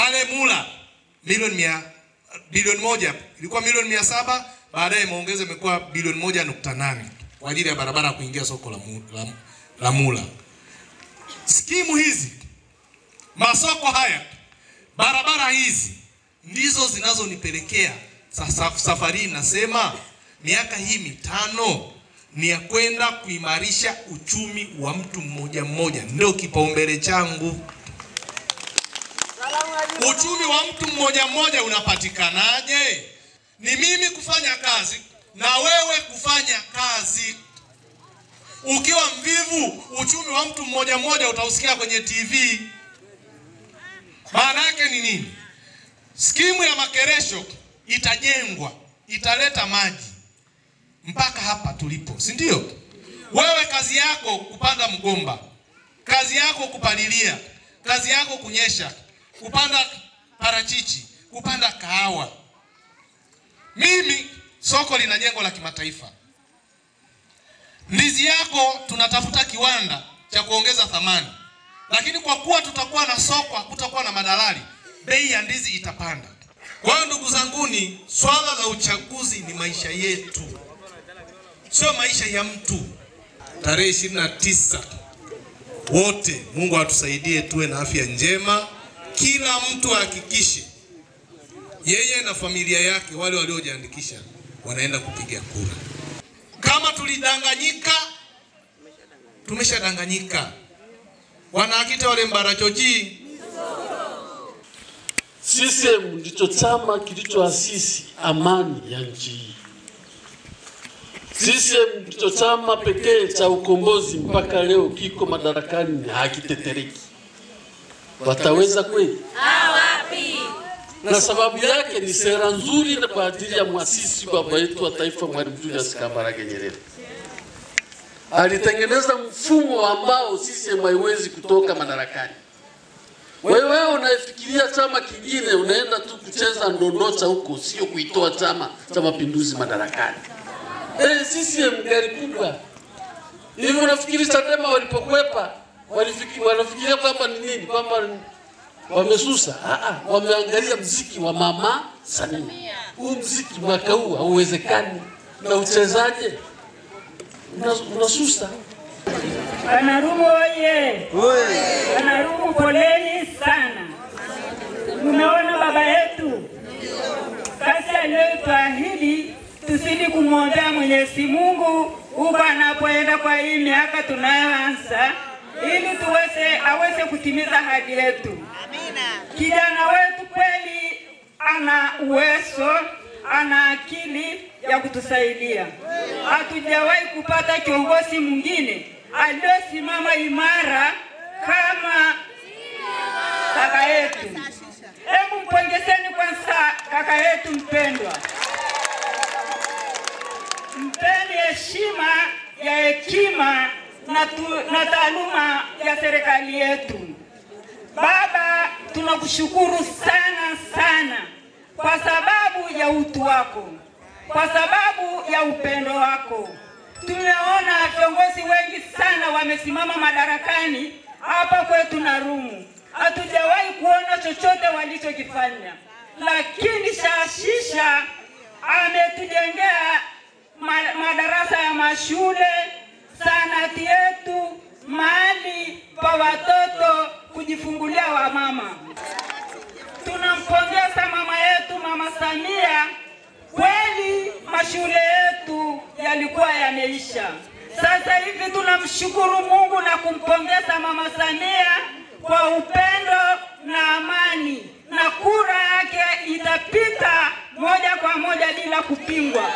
Pale Mula bilioni 1 ilikuwa milioni 700, baadaye imeongezwa imekuwa bilioni 1.8 kwa ajili ya barabara kuingia soko la Mula. Skimu hizi, masoko haya, barabara hizi ndizo zinazonipelekea safari nasema miaka hii 5 ni ya kwenda kuimarisha uchumi wa mtu mmoja mmoja. Ndio kipaumbele changu. Uchumi wa mtu mmoja mmoja unapatikanaje? Ni mimi kufanya kazi na wewe kufanya kazi. Ukiwa mvivu, uchumi wa mtu mmoja mmoja utausikia kwenye TV. Maana yake ni nini? Skimu ya Makeresho itajengwa, italeta maji mpaka hapa tulipo, si ndio? Wewe kazi yako kupanda mgomba, kazi yako kupalilia, kazi yako kunyesha, kupanda parachichi, kupanda kahawa. Mimi soko lina jengo la kimataifa. Ndizi yako tunatafuta kiwanda cha kuongeza thamani. Lakini kwa kuwa tutakuwa na soko, hakutakuwa na madalali, bei ya ndizi itapanda. Kwa hiyo ndugu zanguni, swala la uchaguzi ni maisha yetu, sio maisha ya mtu. Tarehe 29 wote Mungu atusaidie tuwe na afya njema. Kila mtu hakikishe yeye na familia yake, wale waliojiandikisha, wanaenda kupiga kura. Kama tulidanganyika, tumeshadanganyika. Wanaakita wale Mbarachoji. CCM ndicho chama kilichoasisi amani ya nchi hii. CCM ndicho chama pekee cha ukombozi mpaka leo kiko madarakani na hakitetereki. Wataweza kweli? Hawapi. Na sababu yake ni sera nzuri na kwa ajili ya muasisi baba yetu wa taifa Mwalimu Julius Kambarage Nyerere. Alitengeneza mfumo ambao CCM haiwezi kutoka madarakani. Wewe unafikiria chama kingine, unaenda tu kucheza ndondocha huko, sio kuitoa Chama cha Mapinduzi madarakani. CCM gari kubwa. Hivi unafikiri Chadema walipokwepa wanafikiria kwamba ni nini? Kwamba wamesusa? Wameangalia mziki wa Mama Samia. Huu mziki mwaka huu hauwezekani. Na uchezaje? Unasusa. Wanarumu oye! Wanarumu poleni sana. Unaona baba yetu kazi aliyotuahidi tusidi kumwombea Mwenyezi Mungu huko anapoenda kwa hii miaka tunayoanza, ili aweze kutimiza ahadi yetu. Amina. Kijana wetu kweli ana uwezo, ana akili ya kutusaidia. Hatujawahi kupata kiongozi mwingine aliyosimama imara kama kaka yetu. Hebu mpongezeni kwanza kaka yetu mpendwa. Mpeni heshima ya hekima na taaluma ya serikali yetu. Baba, tunakushukuru sana sana kwa sababu ya utu wako, kwa sababu ya upendo wako. Tumeona viongozi wengi sana wamesimama madarakani hapa kwetu Narumu. Hatujawahi kuona chochote walichokifanya. Lakini Shashisha ametujengea madarasa ya mashule, sanati yetu, mahali pa watoto kujifungulia wa mama. Tunampongeza mama yetu Mama Samia. Kweli mashule yetu yalikuwa yameisha. Sasa hivi tunamshukuru Mungu na kumpongeza Mama Samia kwa upendo na amani, na kura yake itapita moja kwa moja bila kupingwa.